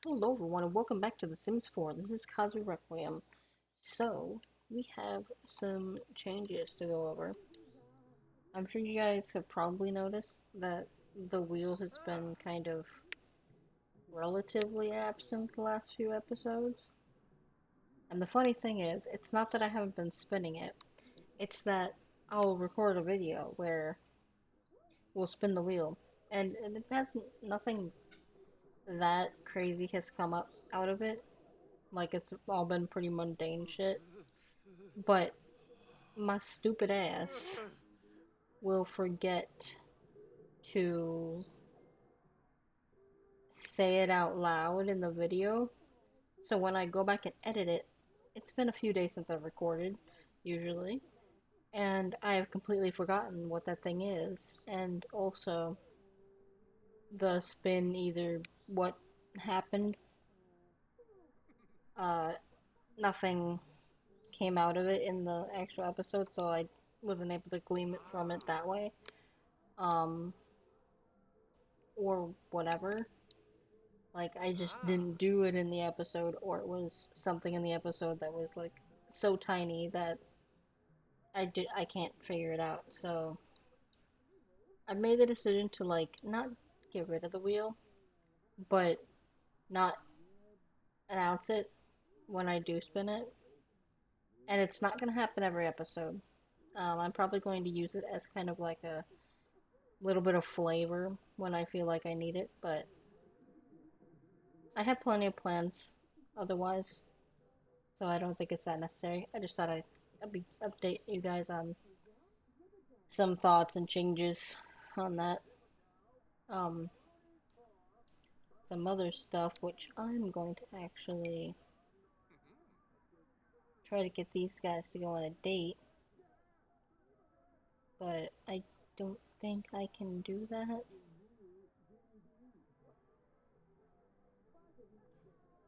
Hello everyone and welcome back to The Sims 4. This is KasuRequiem. So, we have some changes to go over. I'm sure you guys have probably noticed that the wheel has been kind of relatively absent the last few episodes. And the funny thing is, it's not that I haven't been spinning it, it's that I'll record a video where we'll spin the wheel. And it hasn't, nothing that crazy has come up out of it. Like, it's all been pretty mundane shit. But my stupid ass will forget to say it out loud in the video. So when I go back and edit it, it's been a few days since I've recorded, usually, and I have completely forgotten what that thing is, and also the spin, either what happened, uh, nothing came out of it in the actual episode, so I wasn't able to glean it from it that way, um, or whatever. Like, I just didn't do it in the episode, or it was something in the episode that was, like, so tiny that I can't figure it out. So, I made the decision to, like, not get rid of the wheel, but not announce it when I do spin it. And it's not gonna happen every episode. I'm probably going to use it as kind of like a little bit of flavor when I feel like I need it, but I have plenty of plans otherwise. So I don't think it's that necessary. I just thought I'd update you guys on some thoughts and changes on that. Um, some other stuff which I'm going to actually try to get these guys to go on a date, but I don't think I can do that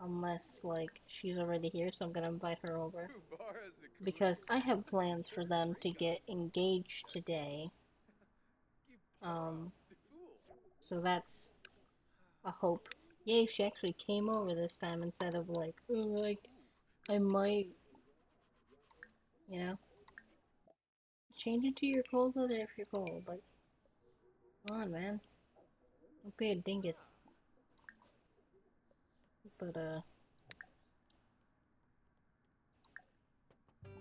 unless, like, she's already here, so I'm gonna invite her over. Because I have plans for them to get engaged today. Um, so that's a hope. Yay, she actually came over this time instead of like, oh, like, I might, you know? Change it to your cold weather if you're cold. Like, come on, man. Don't be a dingus. But,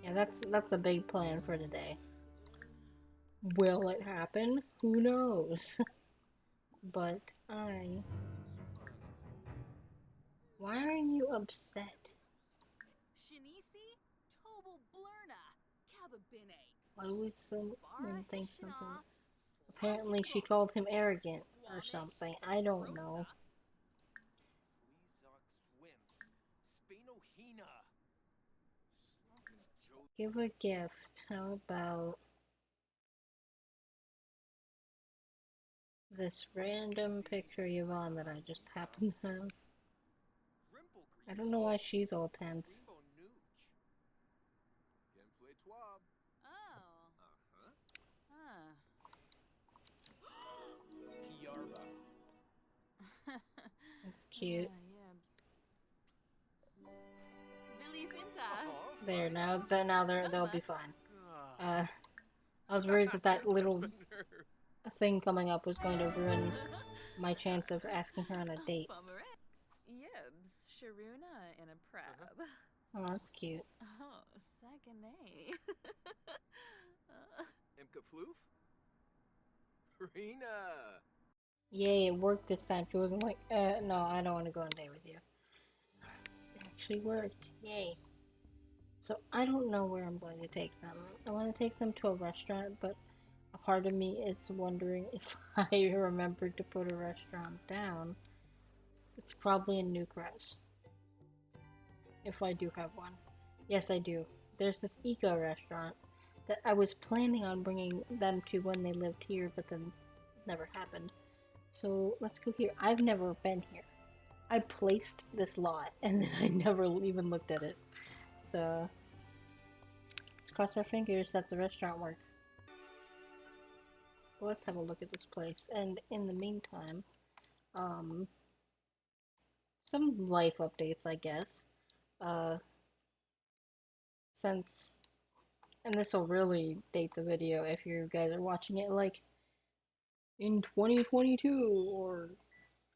yeah, that's a big plan for today. Will it happen? Who knows? But why are you upset? Shinisi, Tobal Blurna, Cababine, Why would Bara someone think something? Ishna, Apparently she Slogglebrook, called him arrogant or Wanek, something. I don't Rona, know. Sleazok Swimps, Spanohina. Give a gift. How about this random picture of Yvonne that I just happened to have? I don't know why she's all tense. Oh, huh. Kiara. That's cute. Yebs. Billy Finta. There, now they'll Bella. be fine. I was worried that that little thing coming up was going to ruin my chance of asking her on a date. Bummeray. Yebs. Sharuna in a prab. Oh, that's cute. Oh, second A. Imka Floof? Rena! Yay, it worked this time. She wasn't like, no, I don't want to go on a date with you. It actually worked. Yay. So I don't know where I'm going to take them. I want to take them to a restaurant, but a part of me is wondering if I remembered to put a restaurant down. It's probably in Newcrest. If I do have one. Yes, I do. There's this eco restaurant that I was planning on bringing them to when they lived here, but then never happened. So let's go here. I've never been here. I placed this lot and then I never even looked at it. So let's cross our fingers that the restaurant works. But let's have a look at this place. And in the meantime, some life updates, I guess. Uh, since, and this will really date the video if you guys are watching it like in 2022 or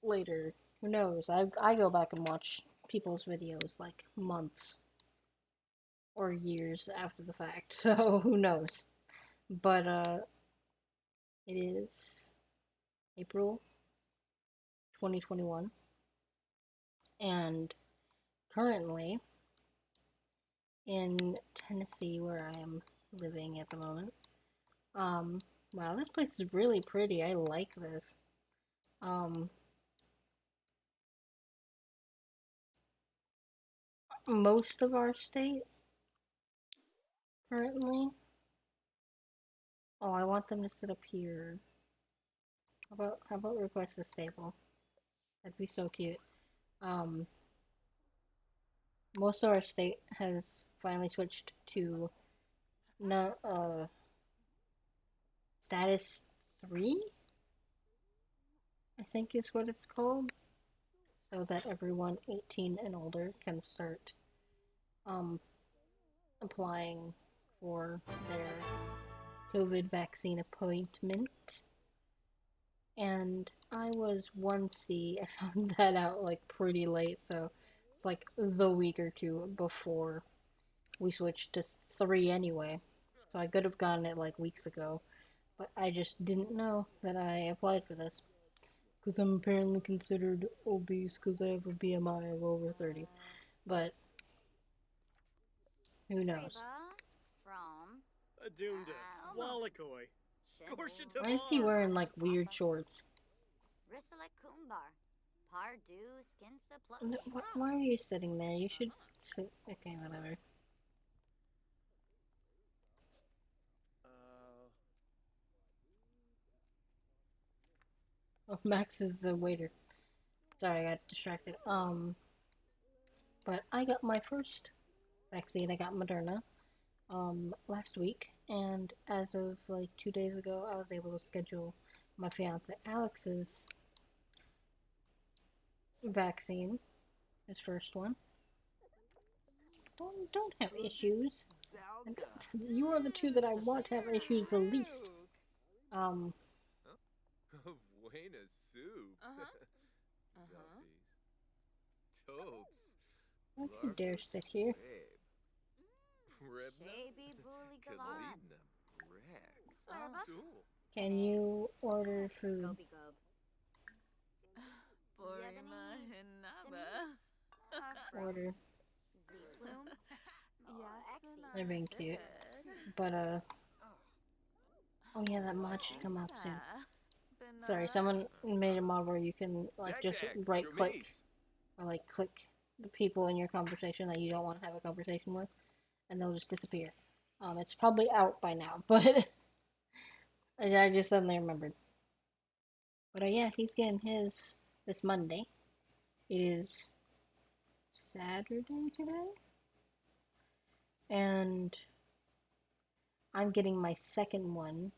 later. Who knows? I go back and watch people's videos like months or years after the fact, so who knows? But it is April 2021, and currently in Tennessee, where I am living at the moment. Wow, this place is really pretty. I like this. Most of our state currently. Oh, I want them to sit up here. How about request a stable? That'd be so cute. Um, Most of our state has finally switched to no status 3, I think is what it's called, so that everyone 18 and older can start applying for their COVID vaccine appointment. And I was 1C. I found that out like pretty late, so it's like the week or two before we switched to 3 anyway. So I could have gotten it like weeks ago, but I just didn't know that I applied for this. Because I'm apparently considered obese because I have a BMI of over 30. But who knows? From Adunda. Wallakoi. Why is he wearing like weird shorts? Risalek Kumbar. Pardu Skinsa Plus. Why are you sitting there? You should sit. Okay, whatever. Oh, Max is the waiter. Sorry, I got distracted. But I got my first vaccine. I got Moderna, last week, and as of like 2 days ago, I was able to schedule my fiance Alex's vaccine, his first one. Don't have issues. You are the two that I want to have issues the least. Buena soup. Topes. Don't you dare sit here. Shaby Bully Galan. Can you order food? Gobi Gob. Borima Hinaba. Order. Zeeploom. They're being cute. But, oh yeah, that mod should come out soon. Sorry, someone made a mod where you can, like, just right-click, or, like, click the people in your conversation that you don't want to have a conversation with, and they'll just disappear. It's probably out by now, but I just suddenly remembered. But, yeah, he's getting his this Monday. It is Saturday today? And I'm getting my second one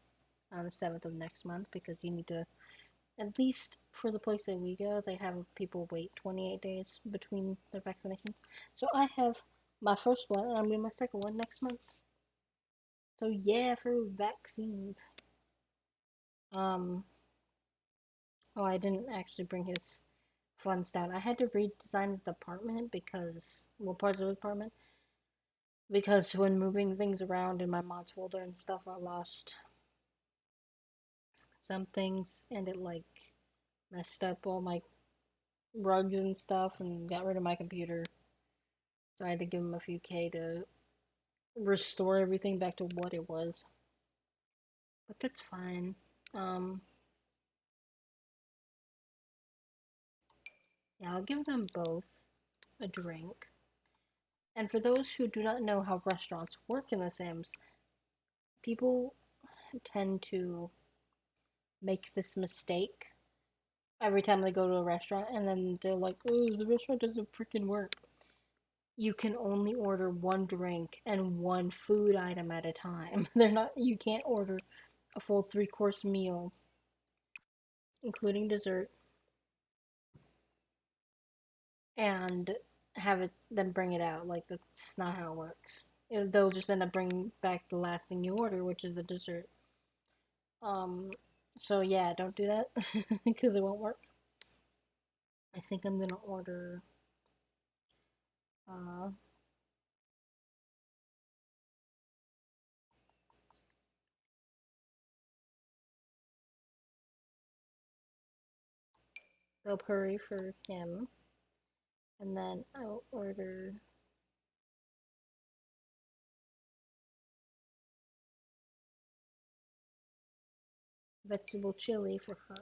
on the 7th of next month because you need to, at least for the place that we go, they have people wait 28 days between their vaccinations. So I have my first one and I'm getting my second one next month. So yeah, for vaccines. Oh, I didn't actually bring his funds down. I had to redesign his apartment because, well, parts of the apartment. Because when moving things around in my mods folder and stuff, I lost some things and it like messed up all my rugs and stuff and got rid of my computer. So I had to give him a few K to restore everything back to what it was. But that's fine. Yeah, I'll give them both a drink. And for those who do not know how restaurants work in The Sims, people tend to make this mistake every time they go to a restaurant, and then they're like, oh, the restaurant doesn't freaking work. You can only order one drink and one food item at a time. You can't order a full 3-course meal, including dessert. and have it then bring it out. Like, that's not how it works. They'll just end up bringing back the last thing you order, which is the dessert. So yeah, don't do that because it won't work. I think I'm gonna order uh the curry for him, and then I'll order vegetable chili for her.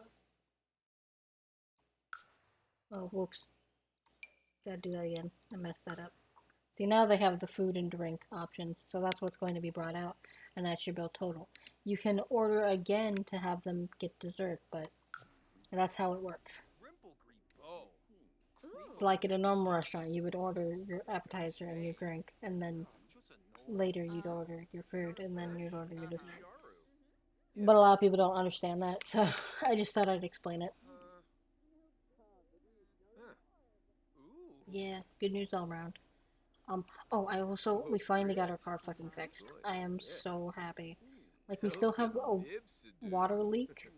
Oh, whoops. Gotta do that again. I messed that up. See, now they have the food and drink options, so that's what's going to be brought out, and that's your bill total. You can order again to have them get dessert, but that's how it works. It's like at a normal restaurant, you would order your appetizer and your drink, and then later you'd order your food, and then you'd order your dessert. But a lot of people don't understand that, so I just thought I'd explain it. Yeah, good news all around. Oh, we finally got our car fucking fixed. I am so happy. Like, we still have a water leak,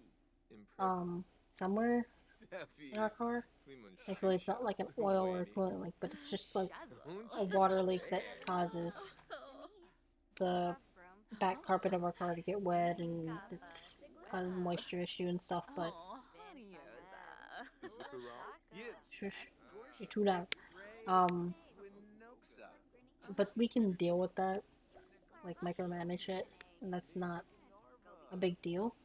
somewhere in our car. Thankfully, it's not like an oil or coolant leak, but it's just like a water leak that causes the back carpet of our car to get wet, and it's causing moisture issue and stuff, but shush, you're too loud. But we can deal with that, like micromanage it, and that's not a big deal.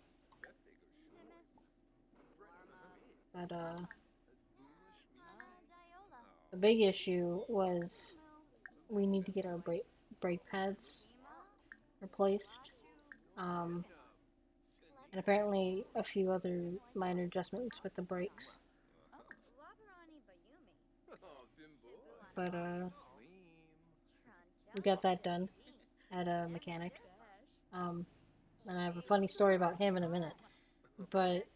But the big issue was we need to get our brake pads replaced. And apparently a few other minor adjustments with the brakes. But we got that done at a mechanic. And I have a funny story about him in a minute. But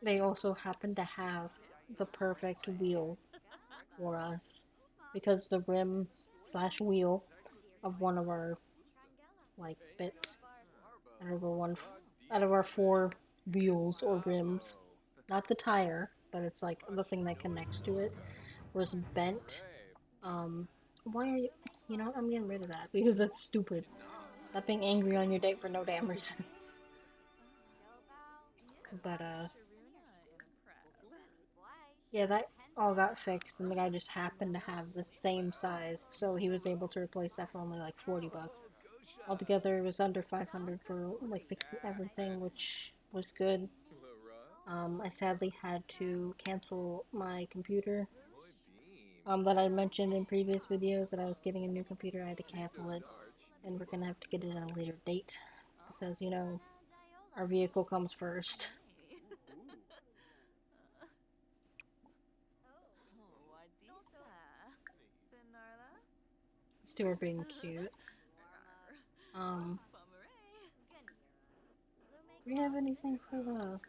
they also happen to have the perfect wheel for us, because the rim slash wheel of one of our like bits out of our four wheels or rims, not the tire, but it's like the thing that connects to it, was bent. Why are you? You know, I'm getting rid of that because that's stupid. Stop being angry on your date for no damn reason. But yeah, that all got fixed, and the guy just happened to have the same size, so he was able to replace that for only like 40 bucks. Altogether, it was under 500 for like fixing everything, which was good. I sadly had to cancel my computer. That I mentioned in previous videos that I was getting a new computer. I had to cancel it, and we're gonna have to get it at a later date because, you know, our vehicle comes first. These two are being cute. Do we have anything for the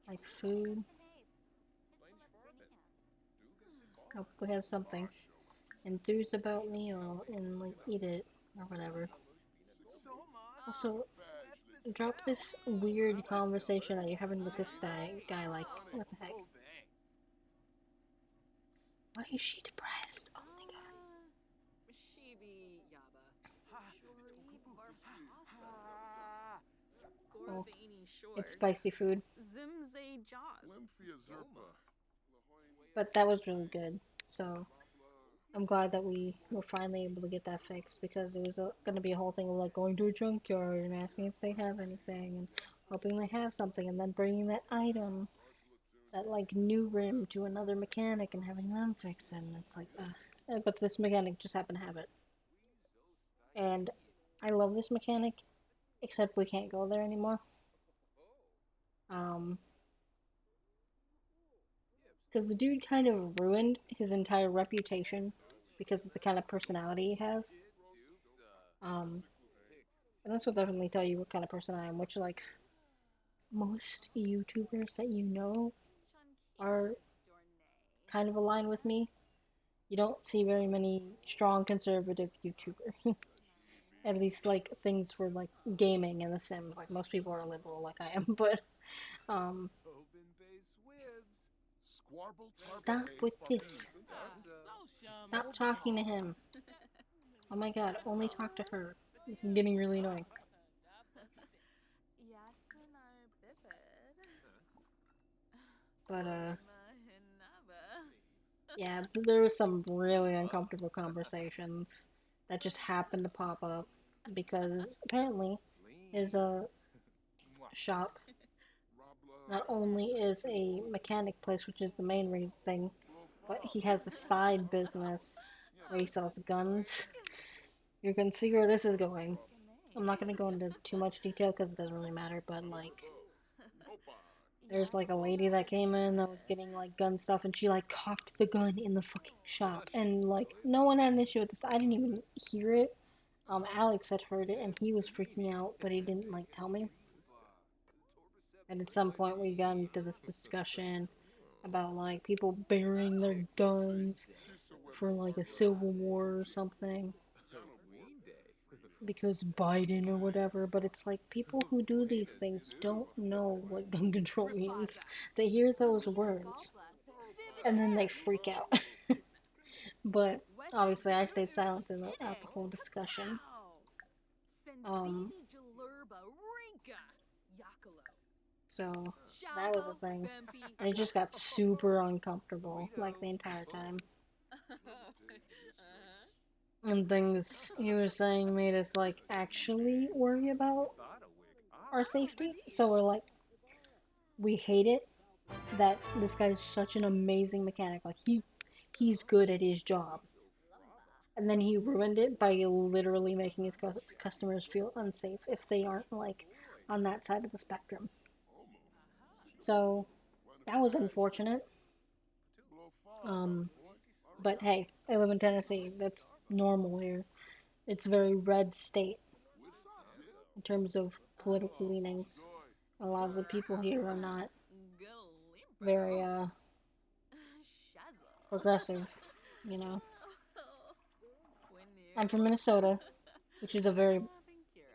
like food? Oh, we have something. Enthuse about meal and like eat it or whatever. Also, drop this weird conversation that you're having with this guy. Like, what the heck? Why is she depressed? Oh my god. Oh, it's spicy food. But that was really good. So I'm glad that we were finally able to get that fixed, because there was going to be a whole thing of like going to a junkyard and asking if they have anything and hoping they have something, and then bringing that item, that like new rim, to another mechanic and having them fix it. And it's like, ugh. But this mechanic just happened to have it. And I love this mechanic, except we can't go there anymore. Because the dude kind of ruined his entire reputation because of the kind of personality he has. And this will definitely tell you what kind of person I am, which, like, most YouTubers that you know are kind of align with me. You don't see very many strong conservative YouTubers. At least like things for like gaming and The Sims. Like most people are liberal like I am, but Open base whibs. stop with this. Stop talking to him. Oh my god, only talk to her. This is getting really annoying. But yeah, there was some really uncomfortable conversations that just happened to pop up because apparently his shop not only is a mechanic place, which is the main reason thing, but he has a side business where he sells guns. You can see where this is going. I'm not gonna go into too much detail because it doesn't really matter, but like there's like a lady that came in that was getting like gun stuff and she like cocked the gun in the fucking shop and like no one had an issue with this. I didn't even hear it. Alex had heard it and he was freaking out, but he didn't like tell me. And at some point we got into this discussion about like people burying their guns for like a civil war or something. Because Biden or whatever, but it's like people who do these things don't know what gun control means. They hear those words and then they freak out. But obviously I stayed silent throughout the whole discussion. So that was a thing. And it just got super uncomfortable like the entire time. And things he was saying made us like actually worry about our safety. So we're like, we hate it that this guy is such an amazing mechanic. Like he's good at his job, and then he ruined it by literally making his customers feel unsafe if they aren't like on that side of the spectrum. So that was unfortunate. But hey, I live in Tennessee. That's normal here. It's a very red state in terms of political leanings. A lot of the people here are not very progressive, you know. I'm from Minnesota, which is a very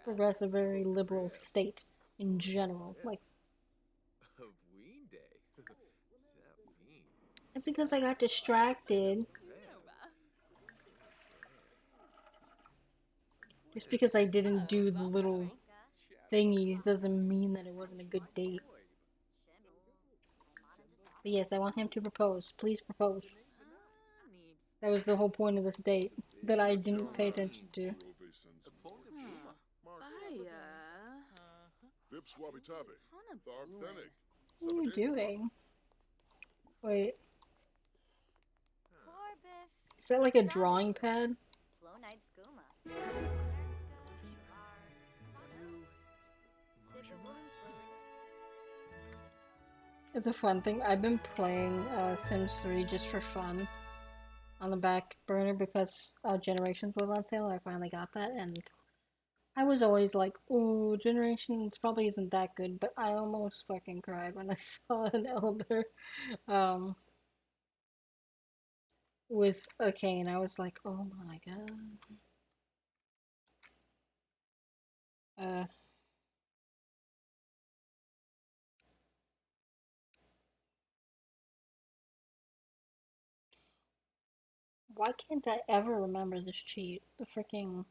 progressive, very liberal state in general. Like, it's because I got distracted. Just because I didn't do the little thingies doesn't mean that it wasn't a good date. But yes, I want him to propose. Please propose. That was the whole point of this date that I didn't pay attention to. What are you doing? Wait. Is that like a drawing pad? It's a fun thing. I've been playing Sims 3 just for fun on the back burner because Generations was on sale. I finally got that, and I was always like, "Oh, Generations probably isn't that good," but I almost fucking cried when I saw an elder with a cane. I was like, "Oh my god." Why can't I ever remember this cheat? The freaking...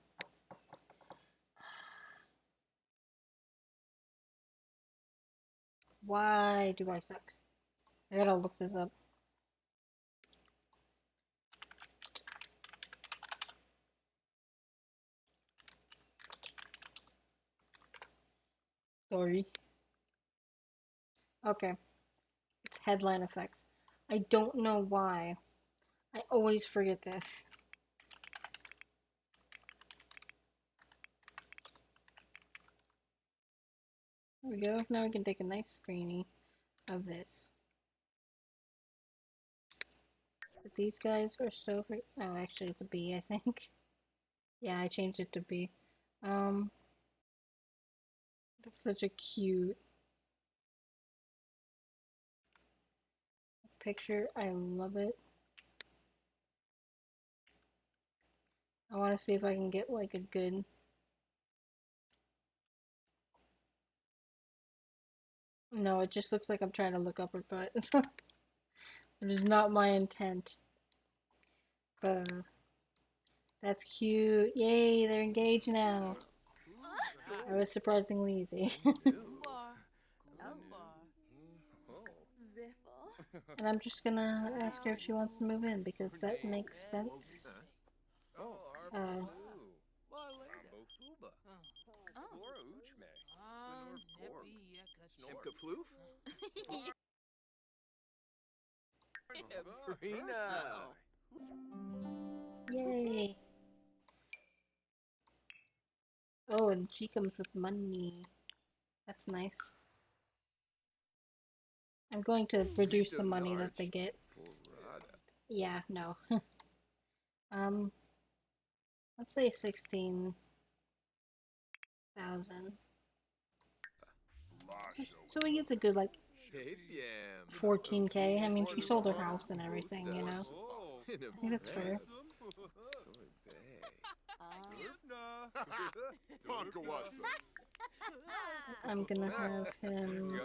Why do I suck? I gotta look this up. Sorry. Okay. It's headline effects. I don't know why. I always forget this. There we go. Now we can take a nice screenie of this. But these guys are so... Oh, actually it's a B, I think. Yeah, I changed it to B. That's such a cute picture. I love it. I want to see if I can get like a good. No, it just looks like I'm trying to look up her butt. It is not my intent. But that's cute. Yay, they're engaged now. I was surprisingly easy. And I'm just gonna ask her if she wants to move in because that makes sense. Yay. Oh, and she comes with money. That's nice. I'm going to reduce the money that they get. Yeah, no. Let's say 16,000. So he gets a good like 14K. I mean, she sold her house and everything, you know. I think that's fair. I'm gonna have him.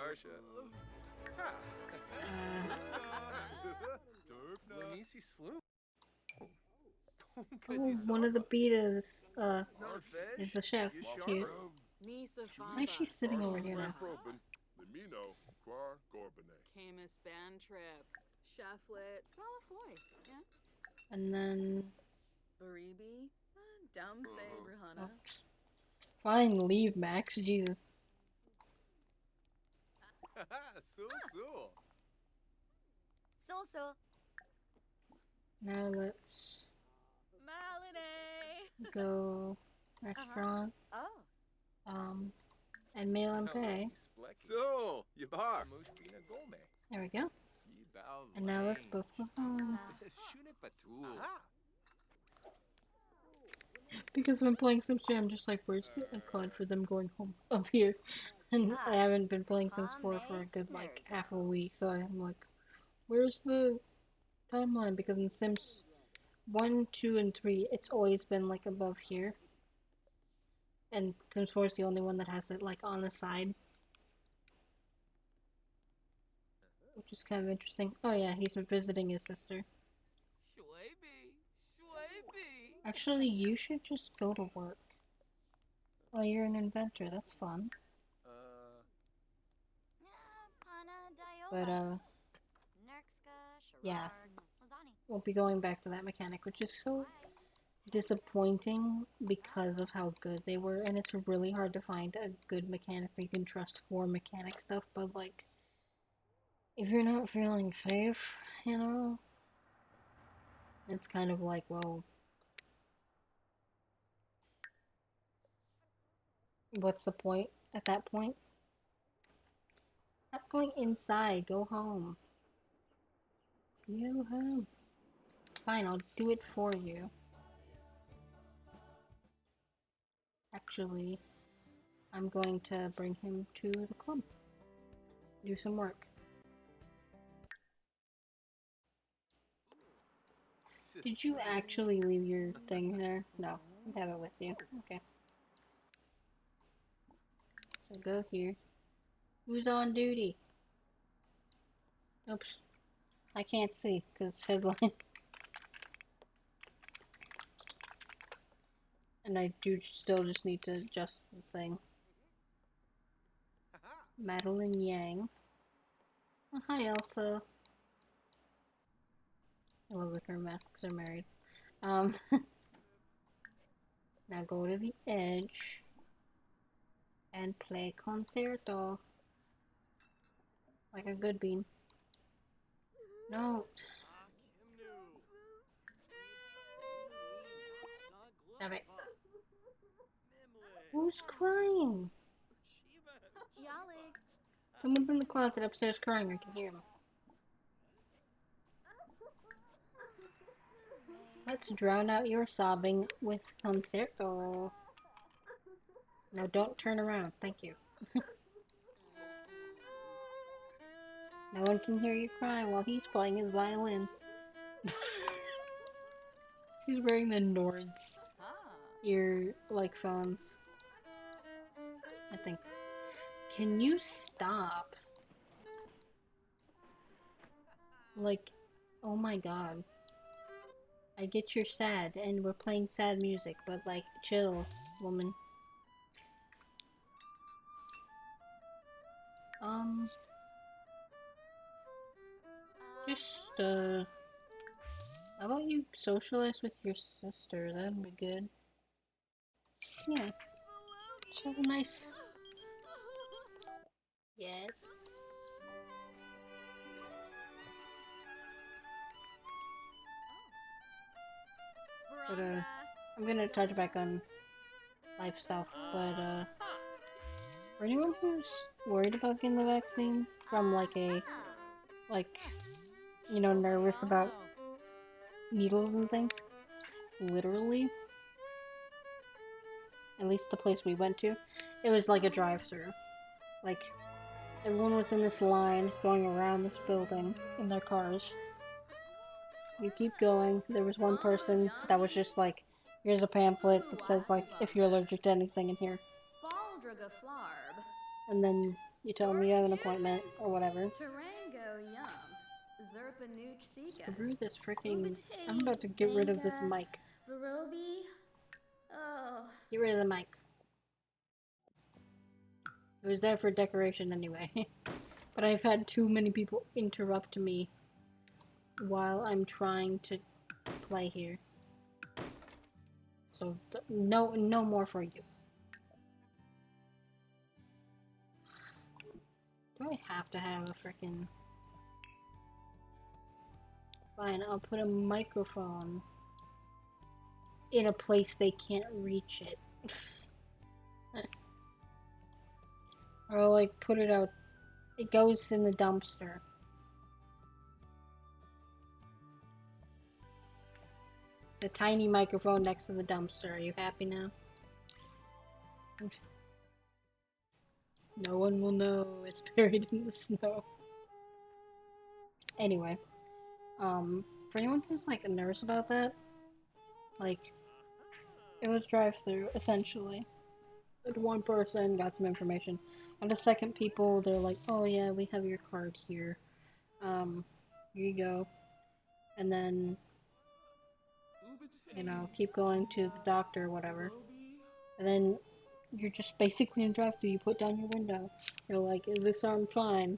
Oh, one of the betas is the chef. It's cute. Why is she sitting over here now? Camus band trip. Cheflet. Malafoy. Yeah. And then. Baribi. Dumb say Brihana. Oh. Fine, leave, Max. Jesus. So. Now let's Malade. go restaurant. Oh. And mail and pay. So, Yabar. There we go. And now let's both go home. Because when playing Sims 3, I'm just like, where's the icon for them going home up here? And I haven't been playing Sims 4 for a good like half a week, so I'm like, where's the timeline? Because in Sims 1, 2, and 3, it's always been like above here. And Sims 4 is the only one that has it like on the side. Which is kind of interesting. Oh yeah, he's been visiting his sister. Actually, you should just go to work. Oh, you're an inventor. That's fun. But, yeah. We'll be going back to that mechanic, which is so disappointing because of how good they were. And it's really hard to find a good mechanic that you can trust for mechanic stuff. But, like, if you're not feeling safe, you know, it's kind of like, well, what's the point at that point? Stop going inside. Go home. Go home. Fine, I'll do it for you. Actually, I'm going to bring him to the club. Do some work. Did you actually leave your thing there? No, I have it with you. Okay. So go here. Who's on duty? Oops. I can't see because headline. And I do still just need to adjust the thing. Madeline Yang. Oh, hi, Elsa. I love that her masks are married. Now go to the edge and play concerto like a good bean. No. Stop it. Who's crying? Someone's in the closet upstairs crying. I can hear them. Let's drown out your sobbing with concerto. No, don't turn around. Thank you. No one can hear you cry while he's playing his violin. He's wearing the Nords ear like phones. I think. Can you stop? Like, oh my god. I get you're sad and we're playing sad music, but like, chill, woman. Just, how about you socialize with your sister? That'd be good. Yeah. Just have a nice... Yes. But, I'm gonna touch back on life stuff, but, for anyone who's worried about getting the vaccine from, like, you know, nervous about needles and things, literally, at least the place we went to, it was like a drive-through. Like, everyone was in this line going around this building in their cars. You keep going. There was one person that was just like, here's a pamphlet that says, like, if you're allergic to anything in here. And then you tell them you have an appointment or whatever. Screw this freaking... I'm about to get rid of this mic. Get rid of the mic. It was there for decoration anyway. But I've had too many people interrupt me while I'm trying to play here. So no more for you. Do I have to have a frickin'... Fine, I'll put a microphone in a place they can't reach it. Or I'll, like, put it out. It goes in the dumpster. The tiny microphone next to the dumpster. Are you happy now? No one will know. It's buried in the snow. Anyway. For anyone who's, like, nervous about that, like, it was drive-through, essentially. Like, one person got some information. And the second people, they're like, oh yeah, we have your card here. Here you go. And then, you know, keep going to the doctor or whatever. And then you're just basically in drive-through. You put down your window. You're like, is this arm fine?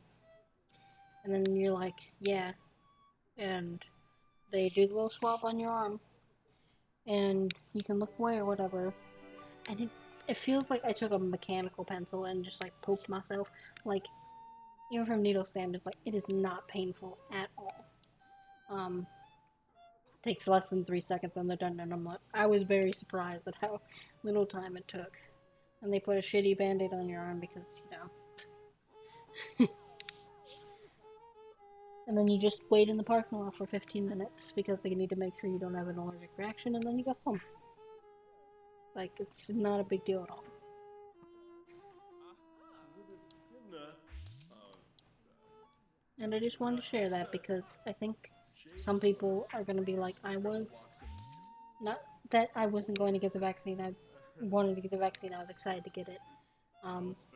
And then you're like, yeah. And they do the little swab on your arm. And you can look away or whatever. And it feels like I took a mechanical pencil and just like poked myself. Like, even from needle standards, like, it is not painful at all. Takes less than 3 seconds and they're done, and I'm like, I was very surprised at how little time it took. And they put a shitty band-aid on your arm because, you know. And then you just wait in the parking lot for 15 minutes because they need to make sure you don't have an allergic reaction, and then you go home. Like, it's not a big deal at all. And I just wanted to share that because I think some people are going to be like I was. Not that I wasn't going to get the vaccine. I wanted to get the vaccine. I was excited to get it.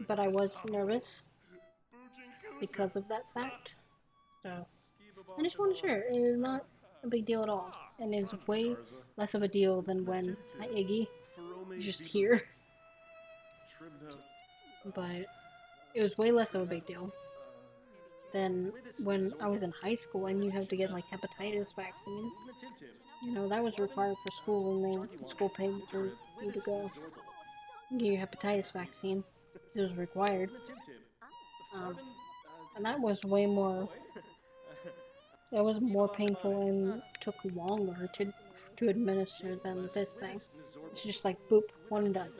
But I was nervous because of that fact. So, I just want to share. It is not a big deal at all. And it's way less of a deal than when my Iggy just here. But it was way less of a big deal than when I was in high school and you have to get like hepatitis vaccine. You know, that was required for school, and the school paid for you to go get your hepatitis vaccine. It was required. And that was way more... That was more painful and took longer to administer than this thing. It's just like, boop, one and done.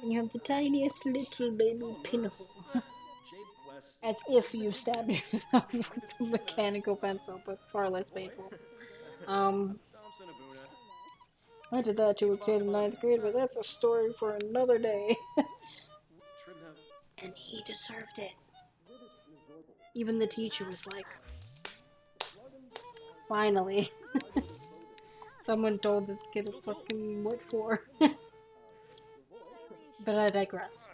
And you have the tiniest little baby pinhole. As if you stabbed yourself with a mechanical pencil, but far less painful. I did that to a kid in 9th grade, but that's a story for another day. And he deserved it. Even the teacher was like, finally. Someone told this kid fucking what for. But I digress.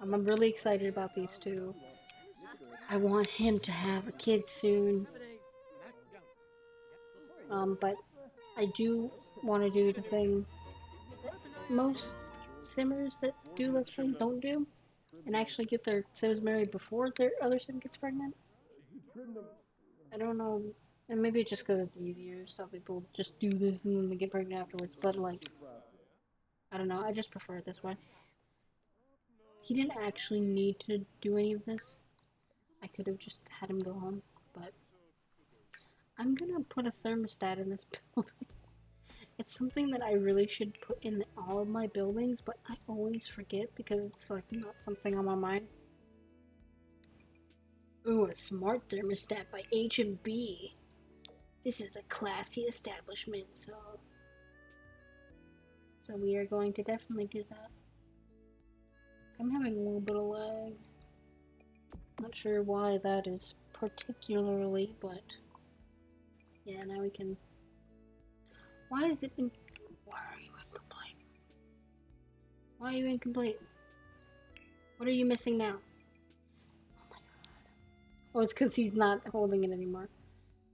I'm really excited about these two. I want him to have a kid soon. But I do want to do the thing that most simmers that do Let's Plays don't do, and actually get their sims married before their other sim gets pregnant. I don't know, and maybe just because it's easier, some people just do this and then they get pregnant afterwards, but like, I don't know, I just prefer it this way. He didn't actually need to do any of this. I could have just had him go home, but I'm gonna put a thermostat in this building. It's something that I really should put in all of my buildings, but I always forget because it's like not something on my mind. Ooh, a smart thermostat by H&B. This is a classy establishment, so we are going to definitely do that. I'm having a little bit of lag. Not sure why that is particularly, but yeah, now we can. Why is it in? Why are you incomplete? Why are you incomplete? What are you missing now? Oh my god. Oh, it's because he's not holding it anymore.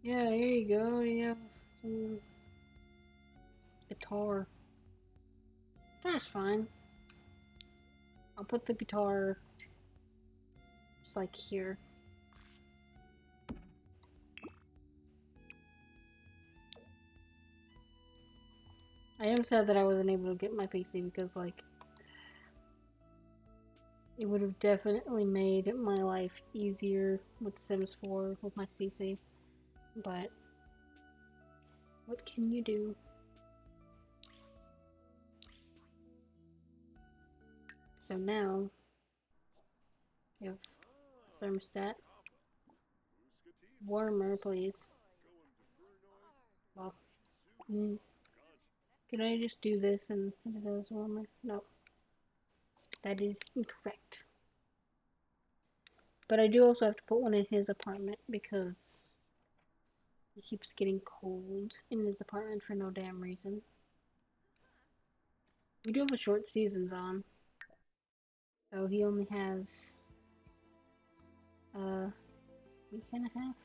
Yeah, here you go. You have some guitar. That's fine. I'll put the guitar just like here. I am sad that I wasn't able to get my PC because, like, it would have definitely made my life easier with Sims 4 with my CC. But what can you do? So now we have thermostat. Warmer, please. Well, can I just do this and it goes warmer? No. That is incorrect. But I do also have to put one in his apartment because he keeps getting cold in his apartment for no damn reason. We do have a short seasons on. So he only has a week and a half.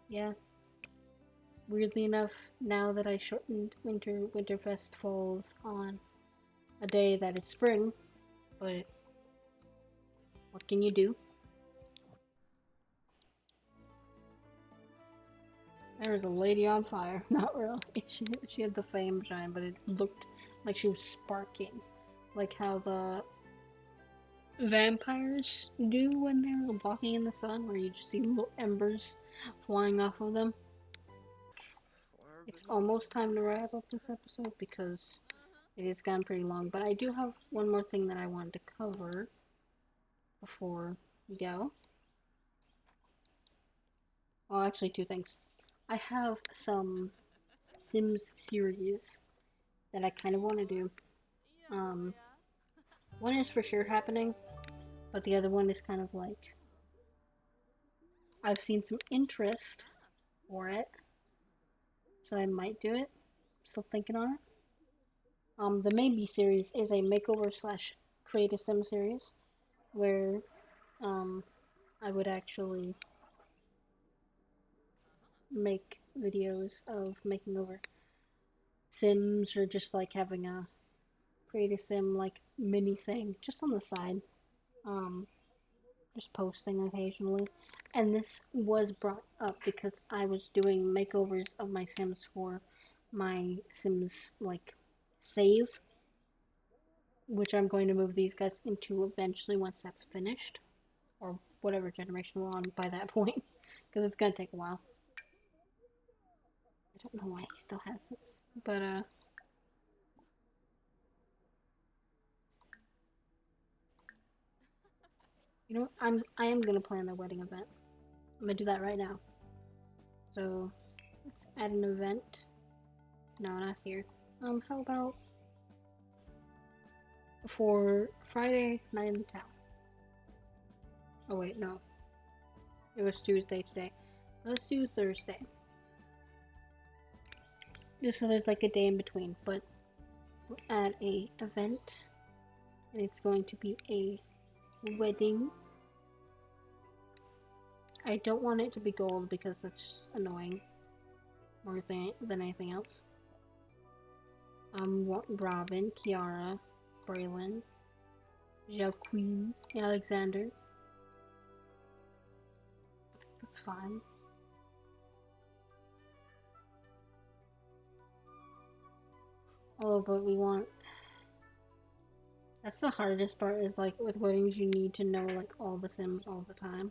Yeah. Weirdly enough, now that I shortened Winterfest falls on a day that is spring, but what can you do? There was a lady on fire. Not really. She had the flame shine, but it looked like she was sparking. Like how the vampires do when they're walking in the sun, where you just see little embers flying off of them. It's almost time to wrap up this episode because it has gone pretty long, but I do have one more thing that I wanted to cover before we go. Well, actually two things. I have some Sims series that I kind of want to do. One is for sure happening, but the other one is kind of like, I've seen some interest for it, so I might do it. Still thinking on it. The Maybe series is a makeover slash creative sim series where I would actually make videos of making over Sims or just like having a creative sim like mini thing just on the side. Just posting occasionally. And this was brought up because I was doing makeovers of my Sims for my Sims like save, which I'm going to move these guys into eventually once that's finished, or whatever generation we're on by that point, because it's gonna take a while. I don't know why he still has this, but you know, I am gonna plan their wedding event. I'm gonna do that right now. So let's add an event. No, not here. How about for Friday night in the town? Oh wait, no. It was Tuesday today. Let's do Thursday. Just so there's like a day in between, but we're at a event, and it's going to be a wedding. I don't want it to be gold because that's just annoying more than anything else. Robin, Kiara, Braylon, Jacqueline, Alexander. That's fine. Oh, but we want... That's the hardest part, is like with weddings you need to know like all the Sims all the time.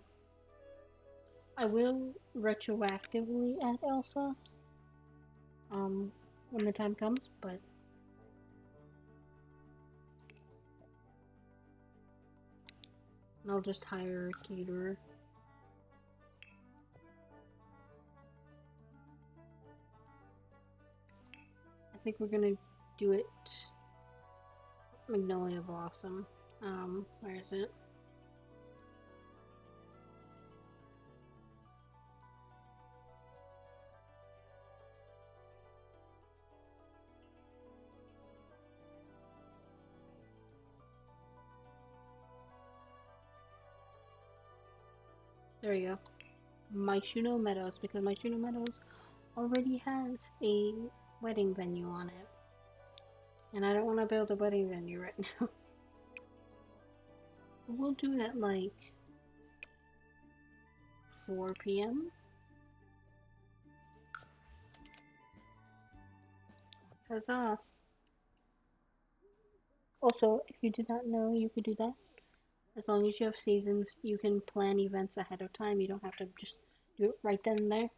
I will retroactively add Elsa when the time comes, but and I'll just hire a caterer. I think we're gonna do it Magnolia Blossom. Where is it? There we go. Maishuno Meadows, because Maishuno Meadows already has a wedding venue on it. And I don't want to build a wedding venue right now. We'll do it at like 4 p.m. Huzzah! Also, if you did not know, you could do that. As long as you have seasons, you can plan events ahead of time. You don't have to just do it right then and there.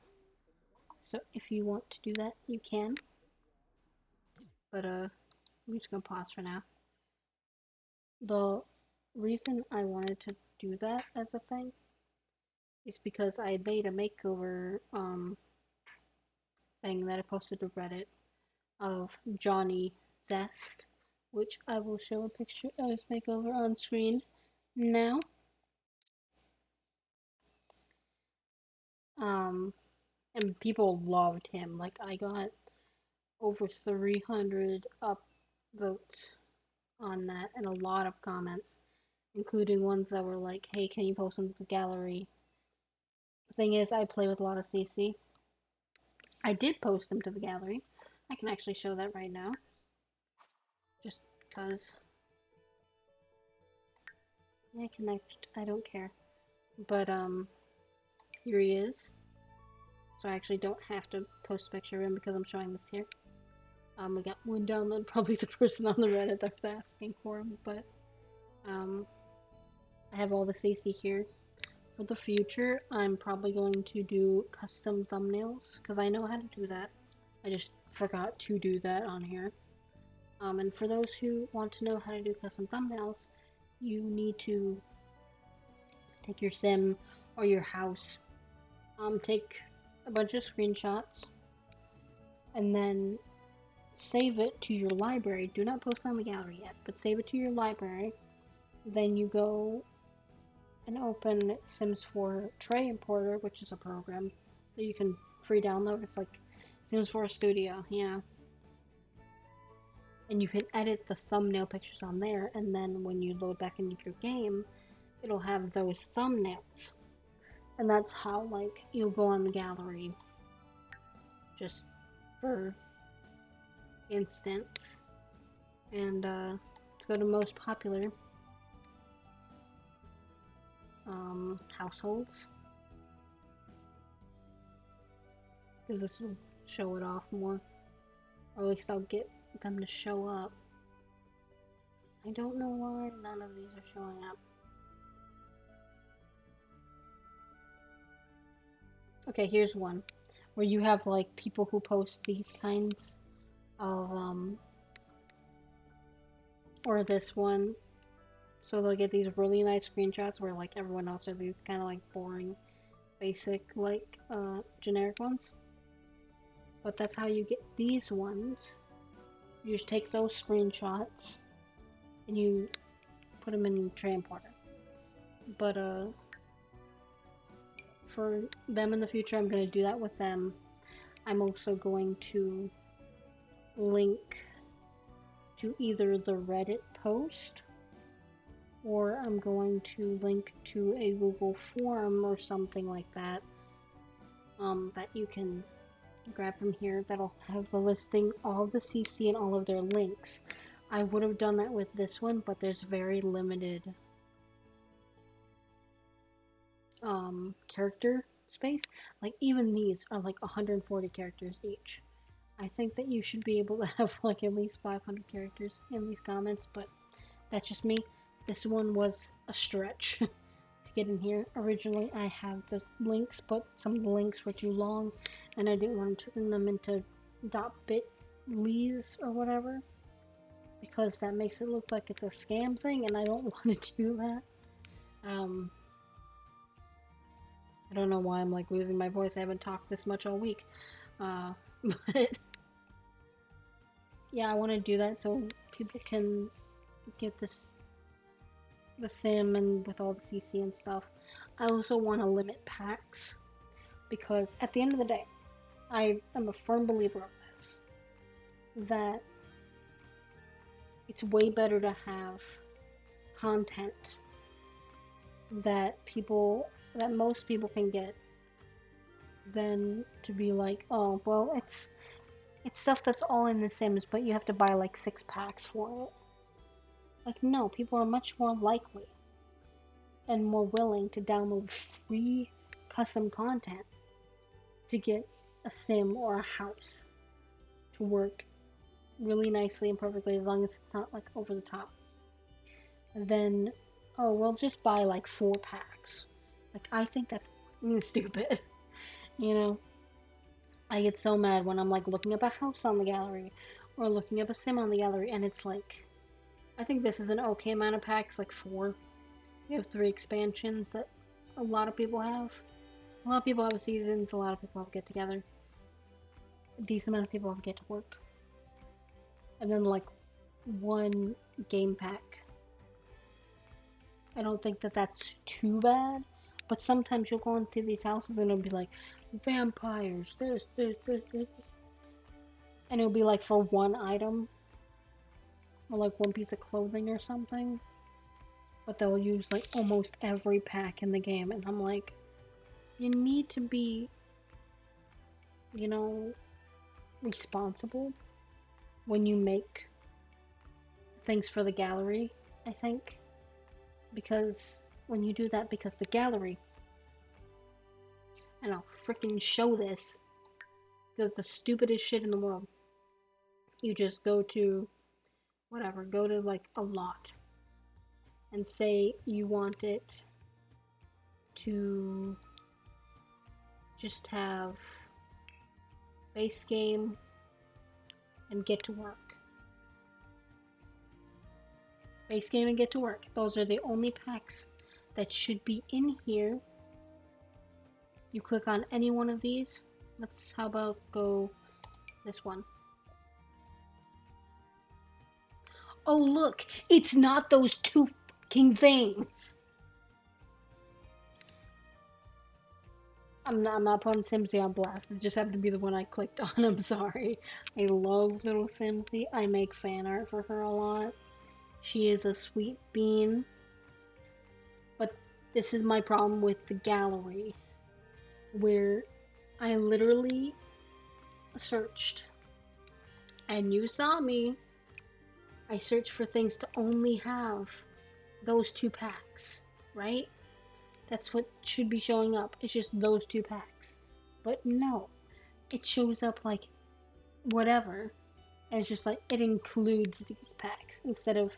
So if you want to do that, you can. But I'm just gonna pause for now. The reason I wanted to do that as a thing is because I made a makeover thing that I posted to Reddit of Johnny Zest, which I will show a picture of his makeover on screen now. And people loved him. Like, I got over 300 upvotes on that and a lot of comments, including ones that were like, hey, can you post them to the gallery? The thing is, I play with a lot of CC. I did post them to the gallery. I can actually show that right now. Just because. I connect. I don't care. But, here he is. So I actually don't have to post a picture of him because I'm showing this here. We got one download, probably the person on the Reddit that's asking for him, but, I have all the CC here. For the future, I'm probably going to do custom thumbnails, because I know how to do that. I just forgot to do that on here. And for those who want to know how to do custom thumbnails, you need to take your sim or your house, take a bunch of screenshots, and then save it to your library. Do not post it on the gallery yet, but save it to your library. Then you go and open Sims 4 Tray Importer, which is a program that you can free download. It's like Sims 4 Studio, yeah. And you can edit the thumbnail pictures on there, and then when you load back into your game, it'll have those thumbnails. And that's how, like, you'll go on the gallery. Just for instance. And, let's go to most popular. Households. Because this will show it off more. Or at least I'll get them to show up. I don't know why none of these are showing up. Okay, here's one. Where you have, like, people who post these kinds of, or this one. So they'll get these really nice screenshots where, like, everyone else are these kind of, like, boring, basic, like, generic ones. But that's how you get these ones. You just take those screenshots and you put them in Tray Importer. But, for them in the future, I'm going to do that with them. I'm also going to link to either the Reddit post, or I'm going to link to a Google form or something like that, that you can grab from here that'll have the listing, all of the CC and all of their links. I would have done that with this one, but there's very limited character space. Like, even these are like 140 characters each. I think that you should be able to have like at least 500 characters in these comments, but that's just me. This one was a stretch to get in here. Originally I had the links, but some of the links were too long and I didn't want to turn them into .bit.lys or whatever, because that makes it look like it's a scam thing and I don't want to do that. I don't know why I'm like losing my voice. I haven't talked this much all week. But yeah, I want to do that so people can get the sim and with all the CC and stuff. I also want to limit packs, because at the end of the day, I am a firm believer of this, that it's way better to have content that most people can get than to be like, oh, well, it's stuff that's all in the Sims, but you have to buy like 6 packs for it. Like, no, people are much more likely and more willing to download free custom content to get a sim or a house to work really nicely and perfectly, as long as it's not like over the top. And then, oh, we'll just buy like 4 packs. Like, I think that's stupid. You know? I get so mad when I'm like looking up a house on the gallery or looking up a sim on the gallery, and it's like, I think this is an okay amount of packs, like 4. We have 3 expansions that a lot of people have. A lot of people have seasons, a lot of people have get together. A decent amount of people have get to work. And then like 1 game pack. I don't think that that's too bad, but sometimes you'll go into these houses and it'll be like, vampires, this. And it'll be like for 1 item. Or like 1 piece of clothing or something. But they'll use like almost every pack in the game, and I'm like, you need to be, you know, responsible when you make things for the gallery, I think. Because when you do that, because the gallery, and I'll freaking show this, because the stupidest shit in the world, you just go to whatever, go to like a lot and say you want it to just have base game and get to work. Base game and get to work. Those are the only packs that should be in here. You click on any one of these. How about go this one? Oh look, it's not those 2 fucking things. I'm not putting Simsy on blast. It just happened to be the one I clicked on. I'm sorry. I love little Simsy. I make fan art for her a lot. She is a sweet bean. But this is my problem with the gallery, where I literally searched, and you saw me. I searched for things to only have those 2 packs, right? That's what should be showing up. It's just those 2 packs. But no, it shows up like whatever, and it's just like it includes these packs instead of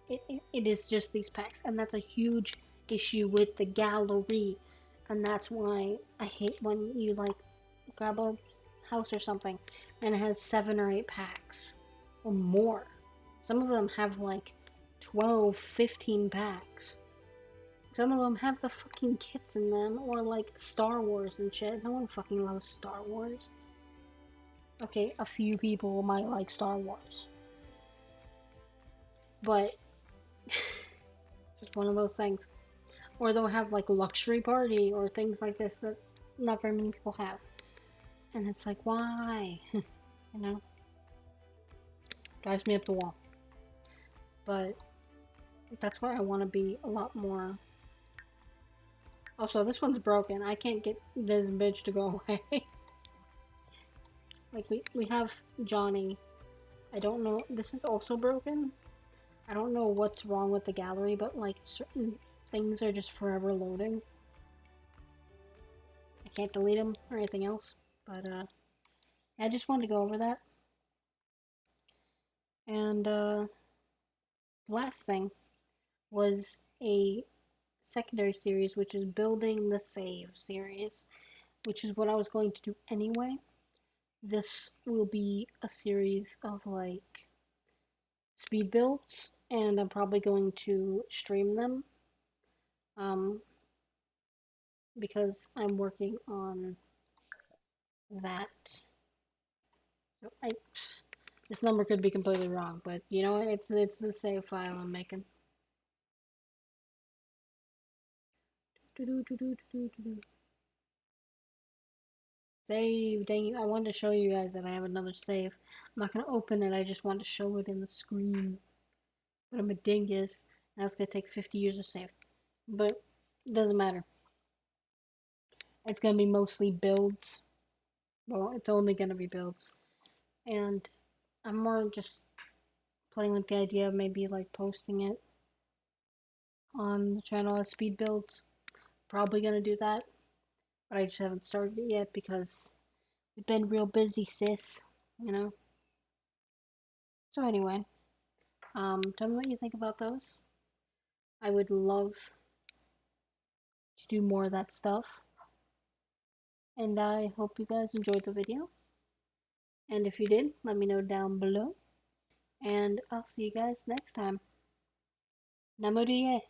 it is just these packs, and that's a huge issue with the gallery, and that's why I hate when you like grab a house or something and it has 7 or 8 packs or more. Some of them have like 12, 15 packs. Some of them have the fucking kits in them, or like Star Wars and shit. No one fucking loves Star Wars. Okay, a few people might like Star Wars. But just one of those things. Or they'll have like luxury party or things like this that not very many people have. And it's like, why? You know? Drives me up the wall. But that's where I want to be a lot more. Also, this one's broken. I can't get this bitch to go away. Like, we have Johnny. I don't know. This is also broken. I don't know what's wrong with the gallery, but like certain things are just forever loading. I can't delete them or anything else. But I just wanted to go over that. And the last thing was a secondary series, which is building the save series, which is what I was going to do anyway. This will be a series of like speed builds, and I'm probably going to stream them because I'm working on that. This number could be completely wrong, but you know what? It's the save file I'm making. Save, dang you, I wanted to show you guys that I have another save. I'm not going to open it, I just want to show it in the screen. But I'm a dingus, and that's going to take 50 years to save. But, it doesn't matter. It's going to be mostly builds. Well, it's only going to be builds. And I'm more just playing with the idea of maybe like posting it on the channel as speed builds. Probably going to do that. But I just haven't started it yet because we've been real busy, sis. You know? So anyway, tell me what you think about those. I would love to do more of that stuff. And I hope you guys enjoyed the video. And if you did, let me know down below. And I'll see you guys next time. Namoriye.